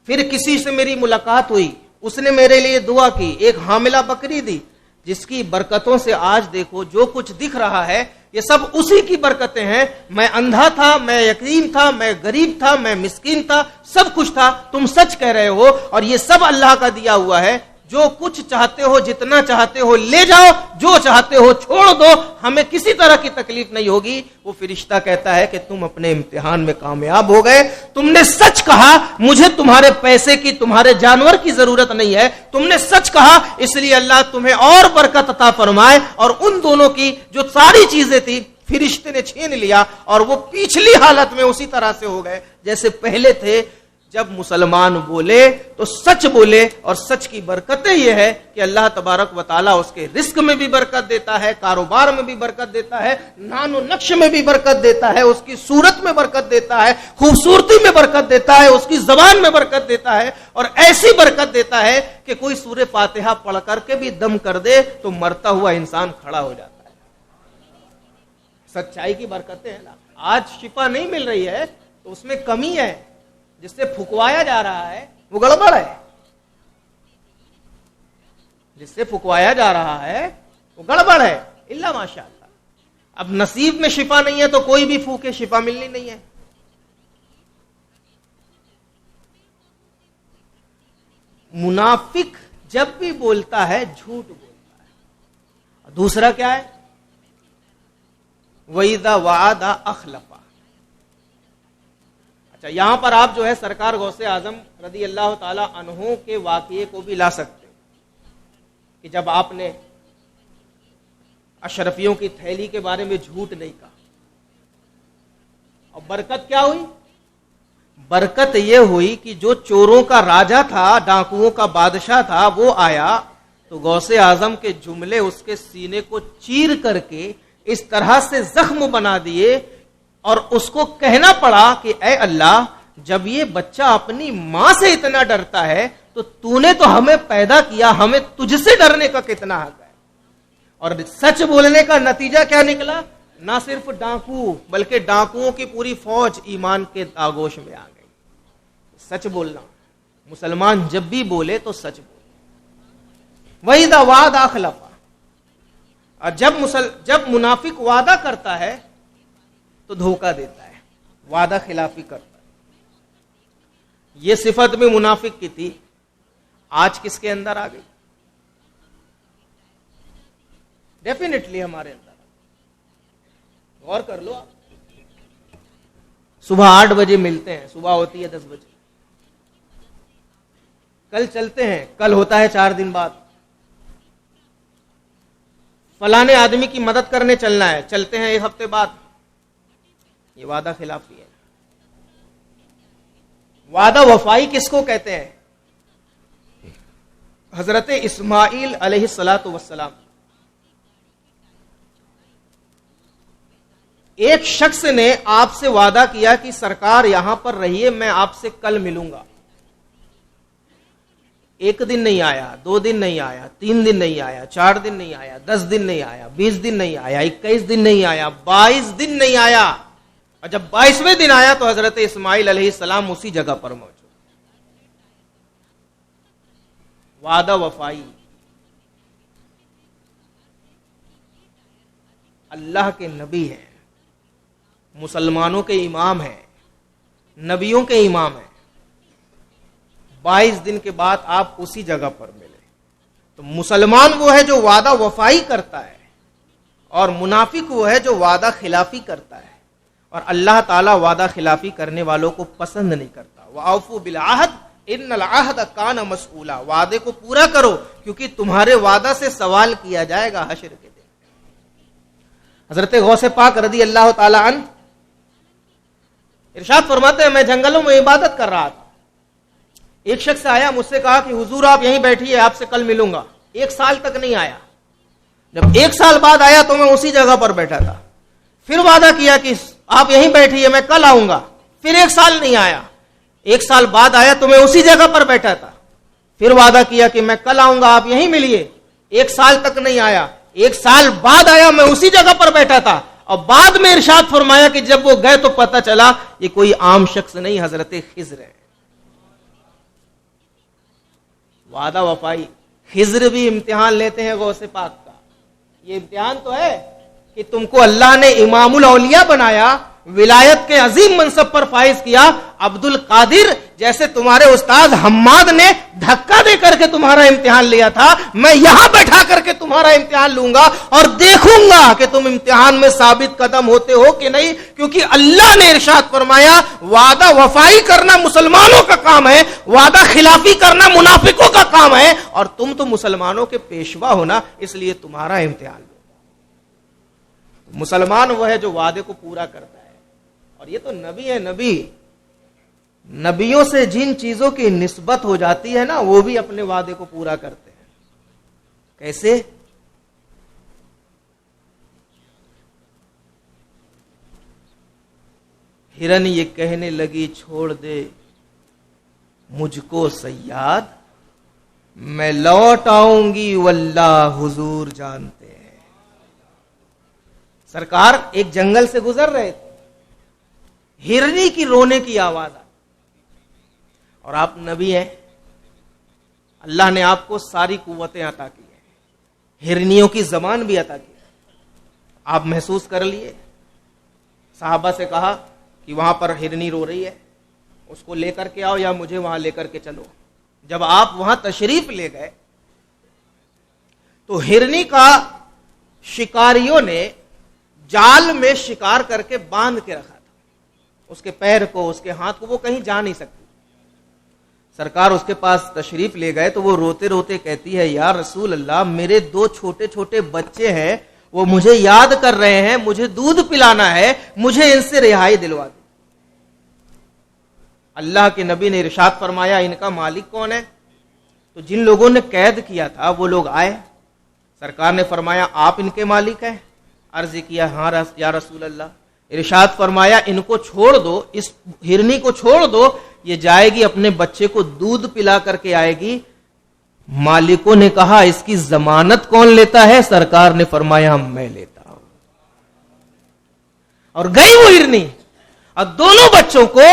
Speaker 1: پھر کسی سے میری ملاقات ہوئی، اس نے میرے لیے دعا کی، ایک حاملہ بکری دی، جس کی برکتوں سے آج دیکھو جو کچھ دکھ رہا ہے یہ سب اسی کی برکتیں ہیں. میں اندھا تھا، میں یتیم تھا، میں غریب تھا، میں مسکین تھا، سب کچھ تھا. تم سچ کہہ رہے ہو اور یہ سب اللہ کا دیا ہوا ہے. جو کچھ چاہتے ہو، جتنا چاہتے ہو لے جاؤ، جو چاہتے ہو چھوڑ دو، ہمیں کسی طرح کی تکلیف نہیں ہوگی. وہ فرشتہ کہتا ہے کہ تم اپنے امتحان میں کامیاب ہو گئے. تم نے سچ کہا، مجھے تمہارے پیسے کی، تمہارے جانور کی ضرورت نہیں ہے. تم نے سچ کہا، اس لیے اللہ تمہیں اور برکت عطا فرمائے. اور ان دونوں کی جو ساری چیزیں تھی فرشتے نے چھین لیا، اور وہ پچھلی حالت میں اسی طرح سے ہو گئے جیسے پہلے تھے. جب مسلمان بولے تو سچ بولے، اور سچ کی برکتیں یہ ہے کہ اللہ تبارک و تعالیٰ اس کے رزق میں بھی برکت دیتا ہے، کاروبار میں بھی برکت دیتا ہے، نان و نقش میں بھی برکت دیتا ہے، اس کی صورت میں برکت دیتا ہے، خوبصورتی میں برکت دیتا ہے، اس کی زبان میں برکت دیتا ہے، اور ایسی برکت دیتا ہے کہ کوئی سورہ فاتحہ پڑھ کر کے بھی دم کر دے تو مرتا ہوا انسان کھڑا ہو جاتا ہے. سچائی کی برکتیں ہیں نا. آج شفا نہیں مل رہی ہے تو اس میں کمی ہے، جس سے پھکوایا جا رہا ہے وہ گڑبڑ ہے، جس سے پھکوایا جا رہا ہے وہ گڑبڑ ہے، الا ماشاء اللہ۔ اب نصیب میں شفا نہیں ہے تو کوئی بھی پھوکے، شفا ملنی نہیں ہے۔ منافق جب بھی بولتا ہے جھوٹ بولتا ہے۔ دوسرا کیا ہے؟ وَإِذَا وَعَدَ أَخْلَفَ۔ اچھا، یہاں پر آپ جو ہے سرکار غوث اعظم رضی اللہ تعالی عنہ کے واقعے کو بھی لا سکتے کہ جب آپ نے اشرفیوں کی تھیلی کے بارے میں جھوٹ نہیں کہا، اور برکت کیا ہوئی؟ برکت یہ ہوئی کہ جو چوروں کا راجا تھا، ڈاکوؤں کا بادشاہ تھا، وہ آیا تو غوث اعظم کے جملے اس کے سینے کو چیر کر کے اس طرح سے زخم بنا دیے، اور اس کو کہنا پڑا کہ اے اللہ، جب یہ بچہ اپنی ماں سے اتنا ڈرتا ہے تو تو نے تو ہمیں پیدا کیا، ہمیں تجھ سے ڈرنے کا کتنا حق ہے۔ اور سچ بولنے کا نتیجہ کیا نکلا؟ نہ صرف ڈاکو بلکہ ڈاکوؤں کی پوری فوج ایمان کے آغوش میں آ گئی۔ سچ بولنا، مسلمان جب بھی بولے تو سچ بولے۔ وَإِذَا وَعَدَ أَخْلَفَ۔ اور جب منافق وعدہ کرتا ہے تو دھوکہ دیتا ہے، وعدہ خلافی کرتا ہے۔ یہ صفت میں منافق کی تھی، آج کس کے اندر آ گئی؟ ڈیفینیٹلی ہمارے اندر۔ غور کر لو آپ، صبح 8 بجے ملتے ہیں، صبح ہوتی ہے 10 بجے، کل چلتے ہیں، کل ہوتا ہے 4 دن بعد، فلانے آدمی کی مدد کرنے چلنا ہے، چلتے ہیں 1 ہفتے بعد۔ یہ وعدہ خلافی ہے۔ وعدہ وفائی کس کو کہتے ہیں؟ حضرت اسماعیل علیہ السلام، ایک شخص نے آپ سے وعدہ کیا کہ سرکار یہاں پر رہیے، میں آپ سے کل ملوں گا۔ 1 دن نہیں آیا، 2 دن نہیں آیا، 3 دن نہیں آیا، 4 دن نہیں آیا، 10 دن نہیں آیا، 20 دن نہیں آیا، 21 دن نہیں آیا، 22 دن نہیں آیا، اور جب 22ویں دن آیا تو حضرت اسماعیل علیہ السلام اسی جگہ پر موجود۔ وعدہ وفائی اللہ کے نبی ہیں، مسلمانوں کے امام ہیں، نبیوں کے امام ہیں، 22 دن کے بعد آپ اسی جگہ پر ملے۔ تو مسلمان وہ ہے جو وعدہ وفائی کرتا ہے، اور منافق وہ ہے جو وعدہ خلافی کرتا ہے، اور اللہ تعالیٰ وعدہ خلافی کرنے والوں کو پسند نہیں کرتا۔ وَأَوْفُوا بِالْعَهْدِ إِنَّ الْعَهْدَ كَانَ مَسْئُولًا۔ وعدے کو پورا کرو کیونکہ تمہارے وعدہ سے سوال کیا جائے گا حشر کے دن۔ حضرت غوث پاک رضی اللہ تعالی عنہ ارشاد فرماتے ہیں، میں جنگلوں میں عبادت کر رہا تھا، ایک شخص آیا، مجھ سے کہا کہ حضور آپ یہیں بیٹھیے، آپ سے کل ملوں گا۔ 1 سال تک نہیں آیا۔ جب 1 سال بعد آیا تو میں اسی جگہ پر بیٹھا تھا، پھر وعدہ کیا کہ آپ یہیں بیٹھیے، میں کل آؤں گا، پھر 1 سال نہیں آیا۔ 1 سال بعد آیا تو میں اسی جگہ پر بیٹھا تھا، پھر وعدہ کیا کہ میں کل آؤں گا، آپ یہیں ملیے، 1 سال تک نہیں آیا۔ 1 سال بعد آیا، میں اسی جگہ پر بیٹھا تھا، اور بعد میں ارشاد فرمایا کہ جب وہ گئے تو پتہ چلا یہ کوئی عام شخص نہیں، حضرت خضر ہے۔ وعدہ وفائی۔ خضر بھی امتحان لیتے ہیں غوث پاک کا۔ یہ امتحان تو ہے کہ تم کو اللہ نے امام الاولیاء بنایا، ولایت کے عظیم منصب پر فائز کیا، عبد القادر جیسے تمہارے استاد حماد نے دھکا دے کر کے تمہارا امتحان لیا تھا، میں یہاں بیٹھا کر کے تمہارا امتحان لوں گا اور دیکھوں گا کہ تم امتحان میں ثابت قدم ہوتے ہو کہ نہیں، کیونکہ اللہ نے ارشاد فرمایا وعدہ وفائی کرنا مسلمانوں کا کام ہے، وعدہ خلافی کرنا منافقوں کا کام ہے، اور تم تو مسلمانوں کے پیشوا ہونا، اس لیے تمہارا امتحان لو۔ مسلمان وہ ہے جو وعدے کو پورا کرتا ہے، اور یہ تو نبی ہے۔ نبیوں سے جن چیزوں کی نسبت ہو جاتی ہے نا، وہ بھی اپنے وعدے کو پورا کرتے ہیں۔ کیسے؟ ہرن یہ کہنے لگی چھوڑ دے مجھ کو صیاد، میں لوٹ آؤں گی واللہ حضور جانتے ہیں۔ سرکار ایک جنگل سے گزر رہے تھے، ہرنی کی رونے کی آواز آئی. اور آپ نبی ہیں, اللہ نے آپ کو ساری قوتیں عطا کی ہیں, ہرنیوں کی زبان بھی عطا کی, آپ محسوس کر لیے. صحابہ سے کہا کہ وہاں پر ہرنی رو رہی ہے, اس کو لے کر کے آؤ یا مجھے وہاں لے کر کے چلو. جب آپ وہاں تشریف لے گئے تو ہرنی کا شکاریوں نے جال میں شکار کر کے باندھ کے رکھا تھا, اس کے پیر کو, اس کے ہاتھ کو, وہ کہیں جا نہیں سکتی. سرکار اس کے پاس تشریف لے گئے تو وہ روتے روتے کہتی ہے, یا رسول اللہ, میرے 2 چھوٹے چھوٹے بچے ہیں, وہ مجھے یاد کر رہے ہیں, مجھے دودھ پلانا ہے, مجھے ان سے رہائی دلوا دو. اللہ کے نبی نے ارشاد فرمایا, ان کا مالک کون ہے؟ تو جن لوگوں نے قید کیا تھا وہ لوگ آئے, سرکار نے فرمایا آپ ان کے مالک ہیں؟ عرض کیا ہاں یا رسول اللہ. ارشاد فرمایا ان کو چھوڑ دو, اس ہرنی کو چھوڑ دو, یہ جائے گی اپنے بچے کو دودھ پلا کر کے آئے گی. مالکوں نے کہا اس کی ضمانت کون لیتا ہے؟ سرکار نے فرمایا میں لیتا ہوں. اور گئی وہ ہرنی اور دونوں بچوں کو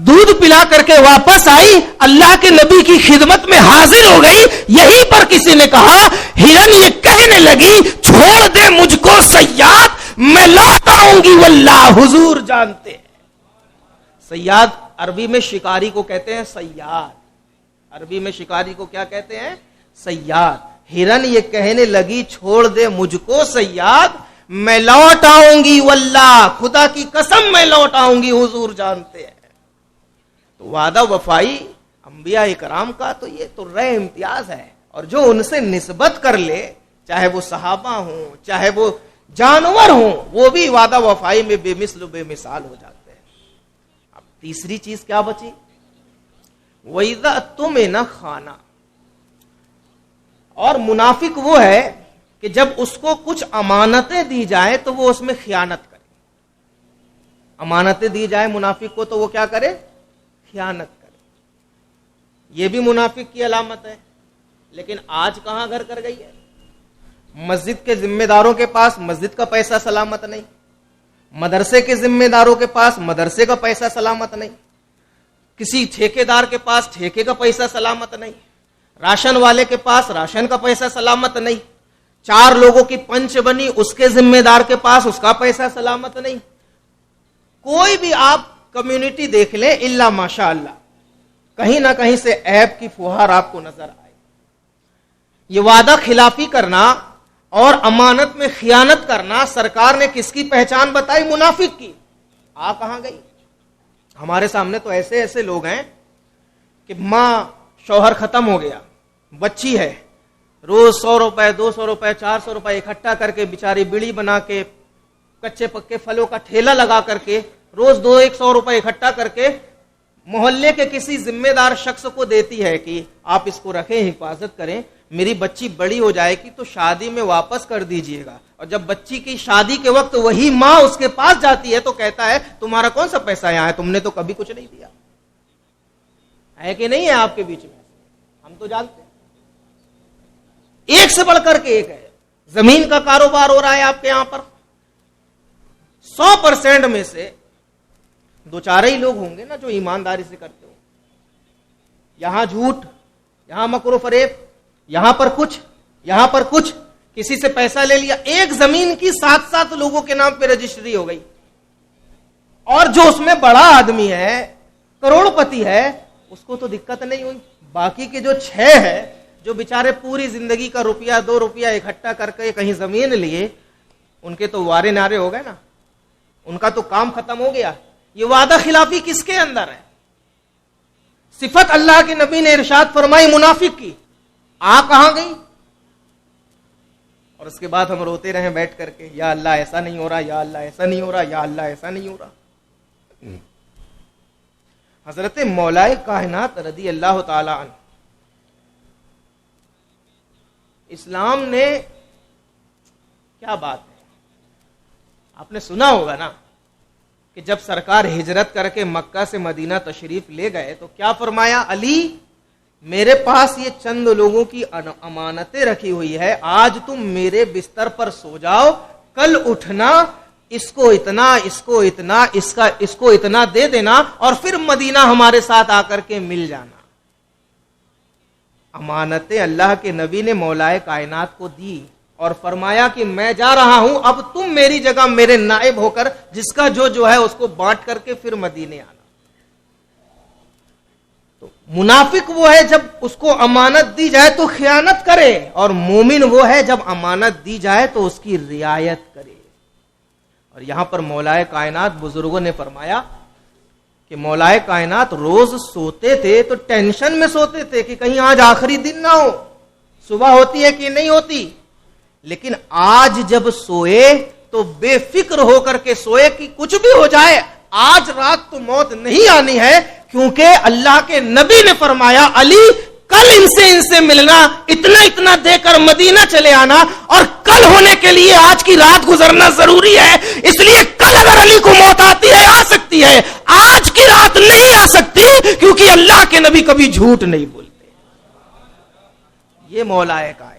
Speaker 1: دودھ پلا کر کے واپس آئی, اللہ کے نبی کی خدمت میں حاضر ہو گئی. یہیں پر کسی نے کہا, ہرن یہ کہنے لگی چھوڑ دے مجھ کو صیاد, میں لوٹ آؤں گی واللہ حضور جانتے ہیں. صیاد عربی میں شکاری کو کہتے ہیں صیاد, عربی میں شکاری کو کیا کہتے ہیں؟ صیاد. ہرن یہ کہنے لگی چھوڑ دے مجھ کو صیاد, میں لوٹ آؤں گی واللہ, خدا کی قسم میں لوٹ آؤں گی, حضور جانتے ہیں. تو وعدہ وفائی انبیاء کرام کا تو یہ تو رہ امتیاز ہے, اور جو ان سے نسبت کر لے, چاہے وہ صحابہ ہوں چاہے وہ جانور ہوں, وہ بھی وعدہ وفائی میں بے مثل و بے مثال ہو جاتے ہیں. اب تیسری چیز کیا بچی؟ وَإِذَا اؤْتُمِنَ خَانَ. اور منافق وہ ہے کہ جب اس کو کچھ امانتیں دی جائے تو وہ اس میں خیانت کرے. امانتیں دی جائے منافق کو تو وہ کیا کرے؟ خیانت کرے. یہ بھی منافق کی علامت ہے. لیکن آج کہاں گھر کر گئی ہے؟ مسجد کے ذمہ داروں کے پاس مسجد کا پیسہ سلامت نہیں, مدرسے کے ذمہ داروں کے پاس مدرسے کا پیسہ سلامت نہیں, کسی ٹھیکیدار کے پاس ٹھیکے کا پیسہ سلامت نہیں, راشن والے کے پاس راشن کا پیسہ سلامت نہیں, 4 لوگوں کی پنچ بنی اس کے ذمہ دار کے پاس اس کا پیسہ سلامت نہیں. کوئی بھی آپ کمیونٹی دیکھ لیں, الا ماشاء اللہ کہیں نہ کہیں سے عیب کی فہار آپ کو نظر آئے. یہ وعدہ خلافی کرنا اور امانت میں خیانت کرنا, سرکار نے کس کی پہچان بتائی؟ منافق کی. آ کہاں گئی؟ ہمارے سامنے تو ایسے ایسے لوگ ہیں کہ ماں شوہر ختم ہو گیا, بچی ہے, روز 100 روپے 200 روپے 400 روپے اکٹھا کر کے بیچاری بیڑی بنا کے, کچے پکے پھلوں کا ٹھیلا لگا کر کے, روز 200-100 روپے اکٹھا کر کے محلے کے کسی ذمہ دار شخص کو دیتی ہے کہ آپ اس کو رکھیں, حفاظت کریں, میری بچی بڑی ہو جائے گی تو شادی میں واپس کر دیجئے گا. اور جب بچی کی شادی کے وقت وہی ماں اس کے پاس جاتی ہے تو کہتا ہے تمہارا کون سا پیسہ یہاں ہے, تم نے تو کبھی کچھ نہیں دیا. ہے کہ نہیں ہے آپ کے بیچ میں؟ ہم تو جانتے ہیں. ایک سے بڑھ کر کے ایک ہے. زمین کا کاروبار ہو رہا ہے آپ کے یہاں پر, 100% میں سے 2-4 ہی لوگ ہوں گے نا جو ایمانداری سے کرتے ہو. یہاں جھوٹ, یہاں مکر و فریب, یہاں پر کچھ, یہاں پر کچھ, کسی سے پیسہ لے لیا. ایک زمین کی 7 لوگوں کے نام پہ رجسٹری ہو گئی, اور جو اس میں بڑا آدمی ہے, کروڑ پتی ہے, اس کو تو دقت نہیں ہوئی. باقی کے جو 6 ہے جو بیچارے پوری زندگی کا روپیہ 2 روپیہ اکٹھا کر کے کہیں زمین لیے, ان کے تو وارے نارے ہو گئے نا, ان کا تو کام ختم ہو گیا. یہ وعدہ خلافی کس کے اندر ہے؟ صفت اللہ کے نبی نے ارشاد فرمائی منافق کی. آ کہاں گئی؟ اور اس کے بعد ہم روتے رہے بیٹھ کر کے, یا اللہ ایسا نہیں ہو رہا, یا اللہ ایسا نہیں ہو رہا, یا اللہ ایسا نہیں ہو رہا. حضرت مولائے کائنات رضی اللہ تعالی عنہ, اسلام نے کیا بات ہے, آپ نے سنا ہوگا نا کہ جب سرکار ہجرت کر کے مکہ سے مدینہ تشریف لے گئے تو کیا فرمایا؟ علی میرے پاس یہ چند لوگوں کی امانتیں رکھی ہوئی ہے, آج تم میرے بستر پر سو جاؤ, کل اٹھنا اس کو اتنا اس کو اتنا دے دینا اور پھر مدینہ ہمارے ساتھ آ کر کے مل جانا. امانتیں اللہ کے نبی نے مولائے کائنات کو دی اور فرمایا کہ میں جا رہا ہوں, اب تم میری جگہ میرے نائب ہو کر جس کا جو ہے اس کو بانٹ کر کے پھر مدینے آنا. تو منافق وہ ہے جب اس کو امانت دی جائے تو خیانت کرے, اور مومن وہ ہے جب امانت دی جائے تو اس کی رعایت کرے. اور یہاں پر مولائے کائنات بزرگوں نے فرمایا کہ مولائے کائنات روز سوتے تھے تو ٹینشن میں سوتے تھے کہ کہیں آج آخری دن نہ ہو, صبح ہوتی ہے کہ نہیں ہوتی, لیکن آج جب سوئے تو بے فکر ہو کر کے سوئے کہ کچھ بھی ہو جائے آج رات تو موت نہیں آنی ہے, کیونکہ اللہ کے نبی نے فرمایا علی کل ان سے ملنا, اتنا دے کر مدینہ چلے آنا, اور کل ہونے کے لیے آج کی رات گزرنا ضروری ہے, اس لیے کل اگر علی کو موت آتی ہے آ سکتی ہے, آج کی رات نہیں آ سکتی, کیونکہ اللہ کے نبی کبھی جھوٹ نہیں بولتے. یہ مولائے کائنات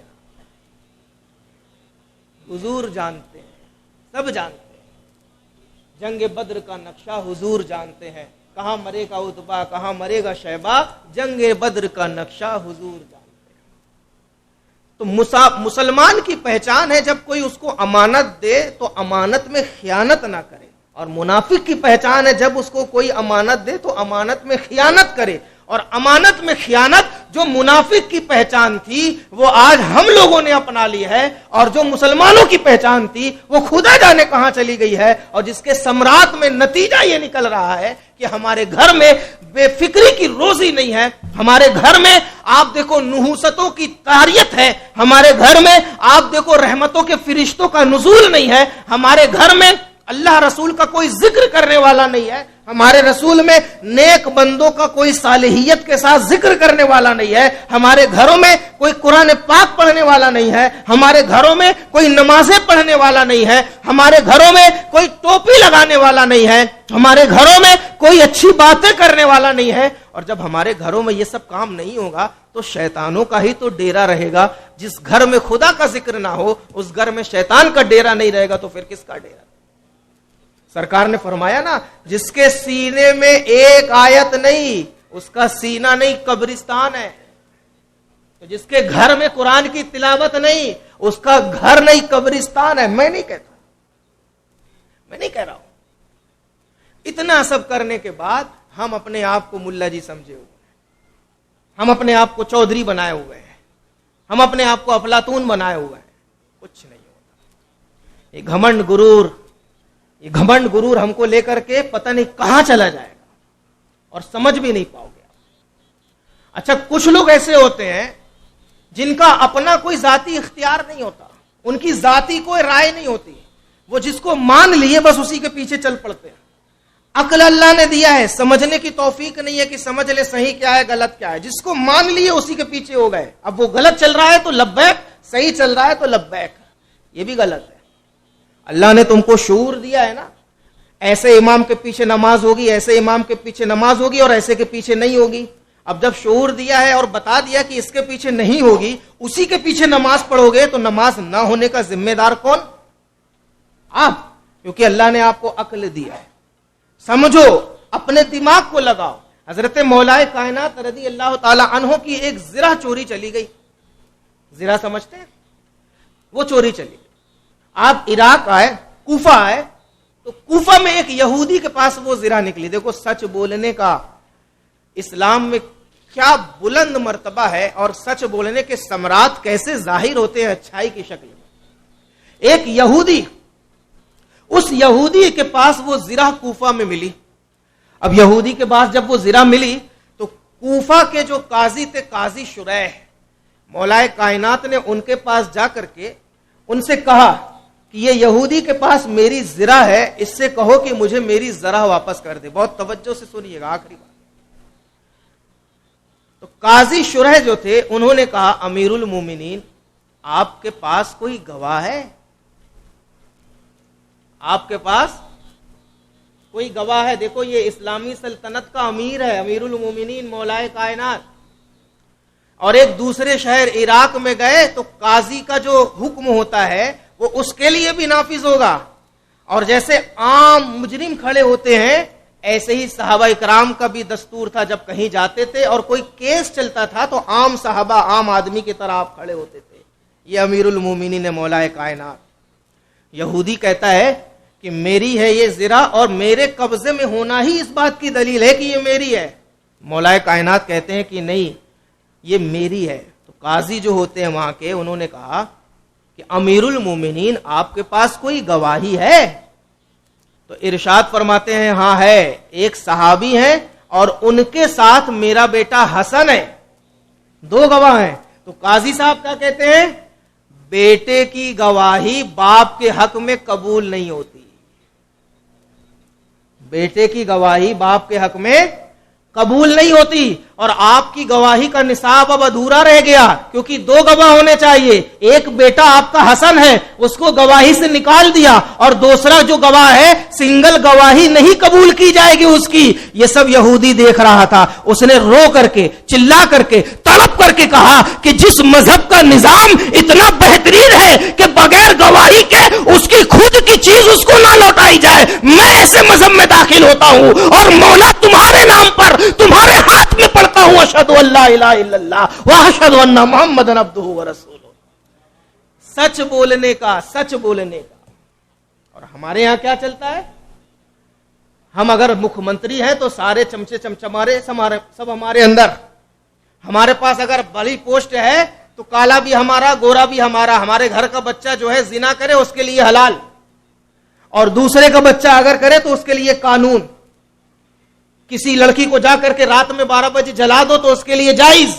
Speaker 1: حضور جانتے ہیں, سب جانتے ہیں. جنگ بدر کا نقشہ حضور جانتے ہیں, کہاں مرے گا عتبہ, کہاں مرے گا شیبہ, جنگ بدر کا نقشہ حضور جانتے ہیں. تو مسلمان کی پہچان ہے جب کوئی اس کو امانت دے تو امانت میں خیانت نہ کرے, اور منافق کی پہچان ہے جب اس کو کوئی امانت دے تو امانت میں خیانت کرے. اور امانت میں خیانت جو منافق کی پہچان تھی وہ آج ہم لوگوں نے اپنا لی ہے, اور جو مسلمانوں کی پہچان تھی وہ خدا جانے کہاں چلی گئی ہے, اور جس کے ثمرات میں نتیجہ یہ نکل رہا ہے کہ ہمارے گھر میں بے فکری کی روزی نہیں ہے, ہمارے گھر میں آپ دیکھو نحوستوں کی طاریت ہے, ہمارے گھر میں آپ دیکھو رحمتوں کے فرشتوں کا نزول نہیں ہے, ہمارے گھر میں اللہ رسول کا کوئی ذکر کرنے والا نہیں ہے, ہمارے رسول میں نیک بندوں کا کوئی صالحیت کے ساتھ ذکر کرنے والا نہیں ہے, ہمارے گھروں میں کوئی قرآن پاک پڑھنے والا نہیں ہے, ہمارے گھروں میں کوئی نمازیں پڑھنے والا نہیں ہے, ہمارے گھروں میں کوئی ٹوپی لگانے والا نہیں ہے, ہمارے گھروں میں کوئی اچھی باتیں کرنے والا نہیں ہے. اور جب ہمارے گھروں میں یہ سب کام نہیں ہوگا تو شیطانوں کا ہی تو ڈیرا رہے گا. جس گھر میں خدا کا ذکر نہ ہو اس گھر میں شیطان کا ڈیرا نہیں رہے گا تو پھر کس کا ڈیرا؟ سرکار نے فرمایا نا, جس کے سینے میں ایک آیت نہیں اس کا سینہ نہیں قبرستان ہے. تو جس کے گھر میں قرآن کی تلاوت نہیں اس کا گھر نہیں قبرستان ہے. میں نہیں کہہ رہا ہوں. اتنا سب کرنے کے بعد ہم اپنے آپ کو ملا جی سمجھے ہوئے ہیں, ہم اپنے آپ کو چودھری بنائے ہوئے ہیں, ہم اپنے آپ کو افلاطون بنائے ہوئے ہیں. کچھ نہیں ہوتا. یہ گھمنڈ غرور ہم کو لے کر کے پتہ نہیں کہاں چلا جائے گا اور سمجھ بھی نہیں پاؤ گے. اچھا, کچھ لوگ ایسے ہوتے ہیں جن کا اپنا کوئی ذاتی اختیار نہیں ہوتا, ان کی ذاتی کوئی رائے نہیں ہوتی, وہ جس کو مان لیے بس اسی کے پیچھے چل پڑتے ہیں. عقل اللہ نے دیا ہے, سمجھنے کی توفیق نہیں ہے کہ سمجھ لے صحیح کیا ہے غلط کیا ہے. جس کو مان لیے اسی کے پیچھے ہو گئے. اب وہ غلط چل رہا ہے تو لبیک, صحیح چل رہا ہے تو لبیک, یہ بھی غلط ہے. اللہ نے تم کو شعور دیا ہے نا, ایسے امام کے پیچھے نماز ہوگی, ایسے امام کے پیچھے نماز ہوگی اور ایسے کے پیچھے نہیں ہوگی. اب جب شعور دیا ہے اور بتا دیا کہ اس کے پیچھے نہیں ہوگی, اسی کے پیچھے نماز پڑھو گے تو نماز نہ ہونے کا ذمہ دار کون؟ آپ, کیونکہ اللہ نے آپ کو عقل دیا ہے. سمجھو, اپنے دماغ کو لگاؤ. حضرت مولائے کائنات رضی اللہ تعالی عنہ کی ایک زرہ چوری چلی گئی. زرہ سمجھتے ہیں؟ وہ چوری چلی گئی. آپ عراق آئے, کوفہ آئے, تو کوفہ میں ایک یہودی کے پاس وہ زرہ نکلی. دیکھو سچ بولنے کا اسلام میں کیا بلند مرتبہ ہے, اور سچ بولنے کے ثمرات کیسے ظاہر ہوتے ہیں اچھائی کی شکل میں. ایک یہودی, اس یہودی کے پاس وہ زرہ کوفہ میں ملی. اب یہودی کے پاس جب وہ زرہ ملی تو کوفہ کے جو قاضی تھے, قاضی شریح, مولائے کائنات نے ان کے پاس جا کر کے ان سے کہا کہ یہ یہودی کے پاس میری زرہ ہے, اس سے کہو کہ مجھے میری زرہ واپس کر دے. بہت توجہ سے سنیے گا, آخری بات. تو قاضی شریح جو تھے انہوں نے کہا, امیر المومنین آپ کے پاس کوئی گواہ ہے؟ آپ کے پاس کوئی گواہ ہے؟ دیکھو یہ اسلامی سلطنت کا امیر ہے, امیر المومنین مولائے کائنات, اور ایک دوسرے شہر عراق میں گئے تو قاضی کا جو حکم ہوتا ہے وہ اس کے لیے بھی نافذ ہوگا, اور جیسے عام مجرم کھڑے ہوتے ہیں ایسے ہی صحابہ اکرام کا بھی دستور تھا، جب کہیں جاتے تھے اور کوئی کیس چلتا تھا تو عام صحابہ عام آدمی کی طرح آپ کھڑے ہوتے تھے. یہ امیر المومنین مولا کائنات. یہودی کہتا ہے کہ میری ہے یہ زرہ اور میرے قبضے میں ہونا ہی اس بات کی دلیل ہے کہ یہ میری ہے. مولا کائنات کہتے ہیں کہ نہیں یہ میری ہے. تو قاضی جو ہوتے ہیں وہاں کے انہوں نے کہا کہ امیر المومنین آپ کے پاس کوئی گواہی ہے؟ تو ارشاد فرماتے ہیں ہاں ہے، ایک صحابی ہیں اور ان کے ساتھ میرا بیٹا حسن ہے، دو گواہ ہیں. تو قاضی صاحب کیا کہتے ہیں؟ بیٹے کی گواہی باپ کے حق میں قبول نہیں ہوتی. بیٹے کی گواہی باپ کے حق میں قبول نہیں ہوتی. اور آپ کی گواہی کا نصاب اب ادھورا رہ گیا کیونکہ دو گواہ ہونے چاہیے. ایک بیٹا آپ کا حسن ہے، اس کو گواہی سے نکال دیا، اور دوسرا جو گواہ ہے سنگل گواہی نہیں قبول کی جائے گی اس کی. یہ سب یہودی دیکھ رہا تھا. اس نے رو کر کے چلا کر کے تڑپ کر کے کہا کہ جس مذہب کا نظام اتنا بہترین ہے کہ بغیر گواہی کے اس کی خود کی چیز اس کو نہ لوٹائی جائے، میں ایسے مذہب میں داخل ہوتا ہوں اور مولا تمہارے نام پر تمہارے ہاتھ میں پڑھتا ہوں اشہد ان لا الہ الا اللہ واشہد ان محمد عبدہ ورسولہ. سچ بولنے کا، سچ بولنے کا. اور ہمارے یہاں کیا چلتا ہے؟ ہم اگر مکھ منتری ہیں تو سارے چمچے چمچمارے سب ہمارے اندر. ہمارے پاس اگر بڑی پوسٹ ہے تو کالا بھی ہمارا، گورا بھی ہمارا. ہمارے گھر کا بچہ جو ہے زنا کرے اس کے لیے حلال، اور دوسرے کا بچہ اگر کرے تو اس کے لیے قانون. کسی لڑکی کو جا کر کے رات میں 12 بجے جلا دو تو اس کے لیے جائز،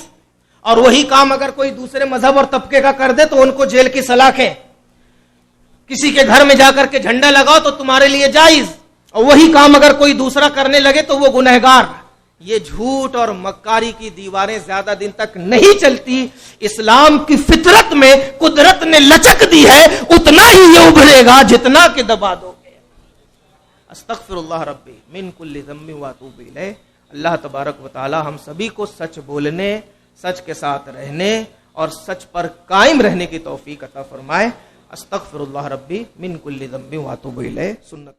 Speaker 1: اور وہی کام اگر کوئی دوسرے مذہب اور طبقے کا کر دے تو ان کو جیل کی سلاخیں. کسی کے گھر میں جا کر کے جھنڈا لگاؤ تو تمہارے لیے جائز، اور وہی کام اگر کوئی دوسرا کرنے لگے تو وہ گنہگار. یہ جھوٹ اور مکاری کی دیواریں زیادہ دن تک نہیں چلتی. اسلام کی فطرت میں قدرت نے لچک دی ہے، اتنا ہی یہ ابھرے گا جتنا کہ دبا دو گے. استغفر اللہ ربی من کل ذنب واتوب الیہ. اللہ تبارک و تعالی ہم سبھی کو سچ بولنے، سچ کے ساتھ رہنے اور سچ پر قائم رہنے کی توفیق عطا فرمائے. استغفر اللہ ربی من کل ذنب واتوب الیہ. سنت